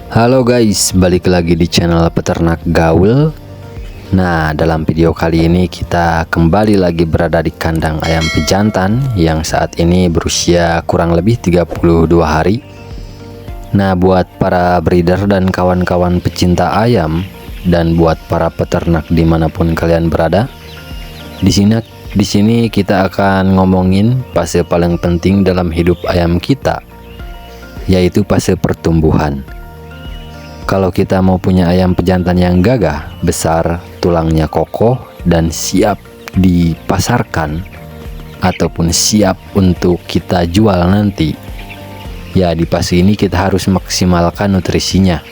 Halo guys, balik lagi di channel Peternak Gaul. Nah, dalam video kali ini kita kembali lagi berada di kandang ayam pejantan yang saat ini berusia kurang lebih 32 hari. Nah, buat para breeder dan kawan-kawan pecinta ayam dan buat para peternak dimanapun kalian berada, di sini kita akan ngomongin fase paling penting dalam hidup ayam kita, yaitu fase pertumbuhan. Kalau kita mau punya ayam pejantan yang gagah, besar, tulangnya kokoh, dan siap dipasarkan ataupun siap untuk kita jual nanti, ya di fase ini kita harus maksimalkan nutrisinya.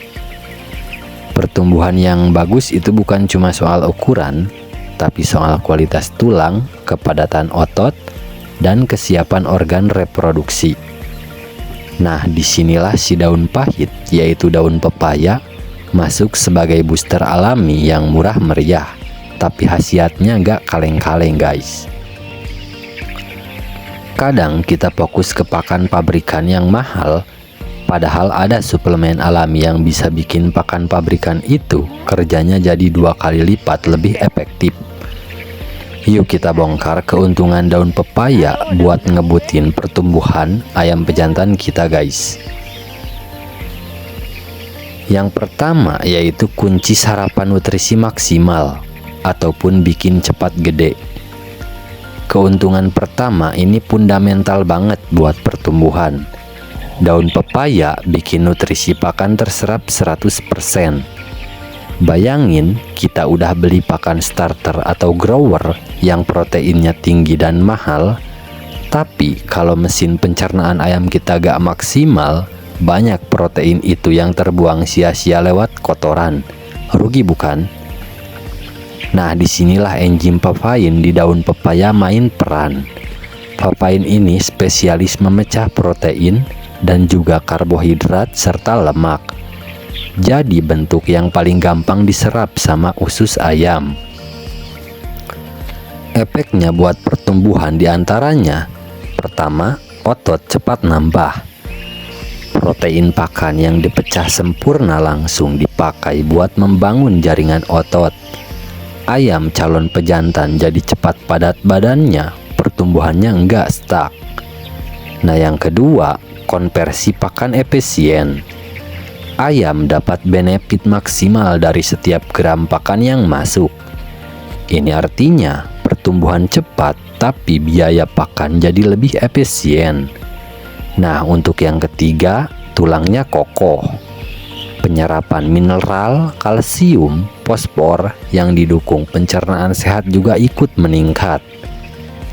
Pertumbuhan yang bagus itu bukan cuma soal ukuran, tapi soal kualitas tulang, kepadatan otot, dan kesiapan organ reproduksi. Nah, disinilah si daun pahit, yaitu daun pepaya, masuk sebagai booster alami yang murah meriah, tapi khasiatnya nggak kaleng-kaleng guys. Kadang kita fokus ke pakan pabrikan yang mahal, padahal ada suplemen alami yang bisa bikin pakan pabrikan itu kerjanya jadi 2 kali lipat lebih efektif. Yuk kita bongkar keuntungan daun pepaya buat ngebutin pertumbuhan ayam pejantan kita guys. Yang pertama yaitu kunci sarapan nutrisi maksimal ataupun bikin cepat gede. Keuntungan pertama ini fundamental banget buat pertumbuhan. Daun pepaya bikin nutrisi pakan terserap 100%. Bayangin kita udah beli pakan starter atau grower yang proteinnya tinggi dan mahal, tapi kalau mesin pencernaan ayam kita gak maksimal, banyak protein itu yang terbuang sia-sia lewat kotoran. Rugi bukan? Nah, disinilah enzim papain di daun pepaya main peran. Papain ini spesialis memecah protein dan juga karbohidrat serta lemak. Jadi bentuk yang paling gampang diserap sama usus ayam. Efeknya buat pertumbuhan diantaranya: pertama, otot cepat nambah. Protein pakan yang dipecah sempurna langsung dipakai buat membangun jaringan otot. Ayam calon pejantan jadi cepat padat badannya, pertumbuhannya enggak stuck. Nah, yang kedua, konversi pakan efisien. Ayam dapat benefit maksimal dari setiap gram pakan yang masuk. Ini artinya pertumbuhan cepat, tapi biaya pakan jadi lebih efisien. Nah, untuk yang ketiga, tulangnya kokoh. Penyerapan mineral, kalsium, fosfor yang didukung pencernaan sehat juga ikut meningkat.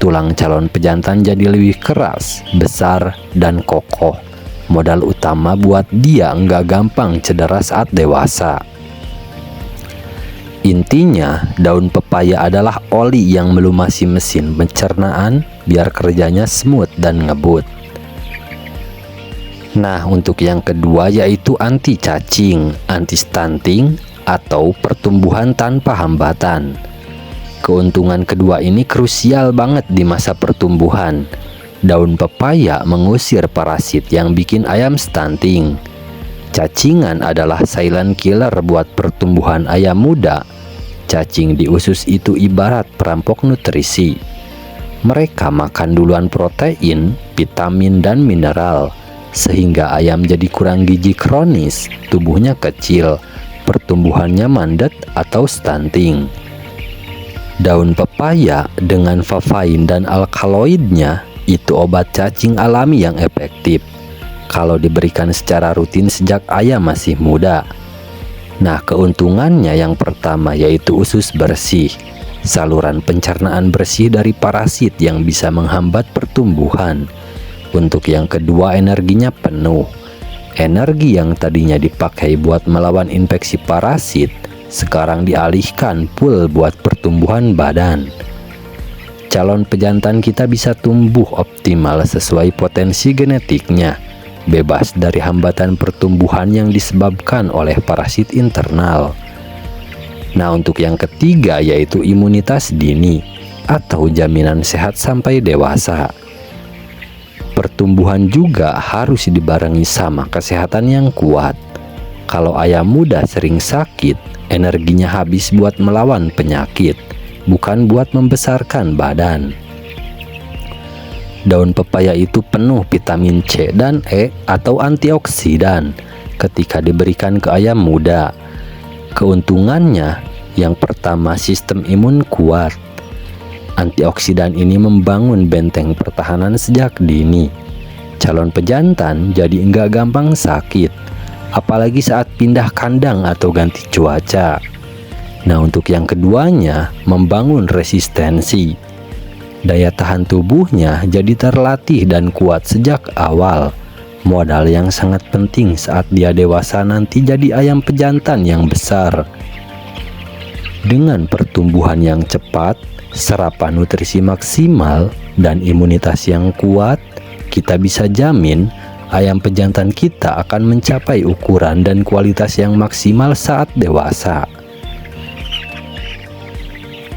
Tulang calon pejantan jadi lebih keras, besar, dan kokoh. Modal utama buat dia nggak gampang cedera saat dewasa. Intinya, daun pepaya adalah oli yang melumasi mesin pencernaan biar kerjanya smooth dan ngebut. Nah, untuk yang kedua yaitu anti cacing, anti stunting, atau pertumbuhan tanpa hambatan. Keuntungan kedua ini krusial banget di masa pertumbuhan. Daun pepaya mengusir parasit yang bikin ayam stunting. Cacingan adalah silent killer buat pertumbuhan ayam muda. Cacing di usus itu ibarat perampok nutrisi. Mereka makan duluan protein, vitamin, dan mineral, sehingga ayam jadi kurang gizi kronis, tubuhnya kecil, pertumbuhannya mandet atau stunting. Daun pepaya dengan papain dan alkaloidnya itu obat cacing alami yang efektif kalau diberikan secara rutin sejak ayam masih muda. Nah, keuntungannya yang pertama yaitu usus bersih, saluran pencernaan bersih dari parasit yang bisa menghambat pertumbuhan. Untuk yang kedua, energinya penuh. Energi yang tadinya dipakai buat melawan infeksi parasit sekarang dialihkan full buat pertumbuhan badan. Calon pejantan kita bisa tumbuh optimal sesuai potensi genetiknya, bebas dari hambatan pertumbuhan yang disebabkan oleh parasit internal. Nah, untuk yang ketiga yaitu imunitas dini atau jaminan sehat sampai dewasa. Pertumbuhan juga harus dibarengi sama kesehatan yang kuat. Kalau ayam muda sering sakit, energinya habis buat melawan penyakit, bukan buat membesarkan badan. Daun pepaya itu penuh vitamin C dan E atau antioksidan ketika diberikan ke ayam muda. Keuntungannya, yang pertama, sistem imun kuat. Antioksidan ini membangun benteng pertahanan sejak dini. Calon pejantan jadi enggak gampang sakit, apalagi saat pindah kandang atau ganti cuaca. Nah, untuk yang keduanya, membangun resistensi. Daya tahan tubuhnya jadi terlatih dan kuat sejak awal. Modal yang sangat penting saat dia dewasa nanti jadi ayam pejantan yang besar. Dengan pertumbuhan yang cepat, serapan nutrisi maksimal, dan imunitas yang kuat, kita bisa jamin ayam pejantan kita akan mencapai ukuran dan kualitas yang maksimal saat dewasa.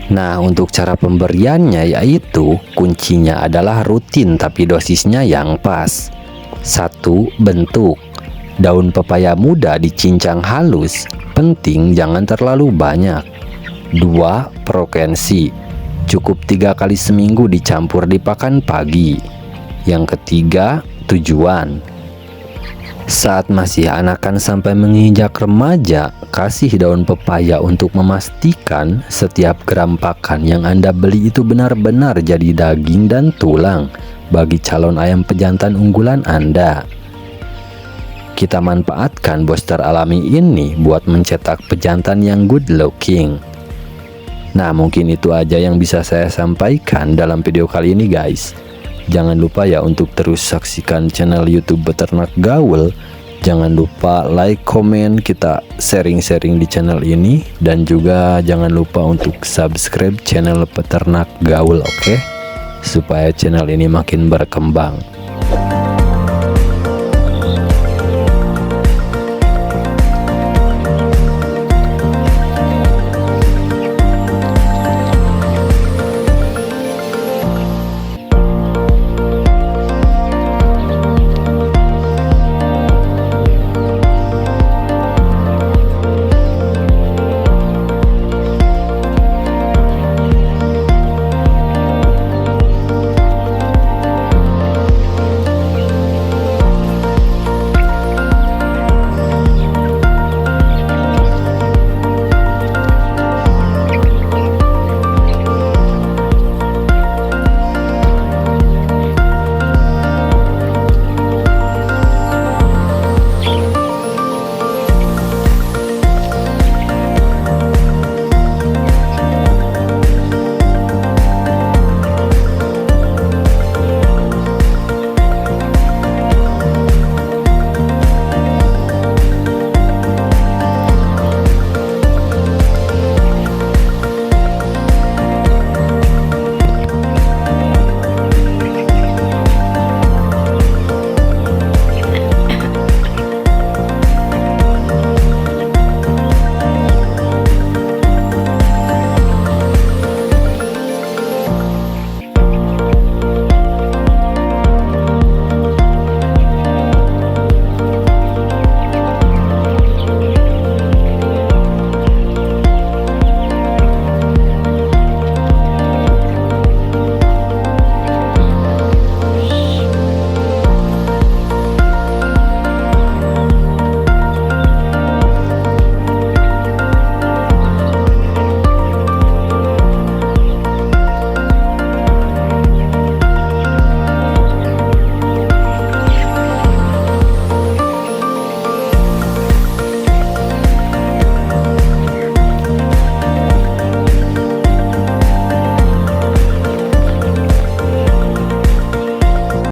Nah, untuk cara pemberiannya yaitu kuncinya adalah rutin tapi dosisnya yang pas. 1. Bentuk. Daun pepaya muda dicincang halus, penting jangan terlalu banyak. 2. Frekuensi. Cukup 3 kali seminggu dicampur di pakan pagi. Yang ketiga, tujuan. Saat masih anakan sampai menginjak remaja, kasih daun pepaya untuk memastikan setiap gram pakan yang Anda beli itu benar-benar jadi daging dan tulang bagi calon ayam pejantan unggulan Anda. Kita manfaatkan booster alami ini buat mencetak pejantan yang good looking. Nah, mungkin itu aja yang bisa saya sampaikan dalam video kali ini, guys. Jangan lupa ya untuk terus saksikan channel YouTube Beternak Gaul. Jangan lupa like, komen, kita sharing-sharing di channel ini. Dan juga jangan lupa untuk subscribe channel Peternak Gaul, oke? Supaya channel ini makin berkembang.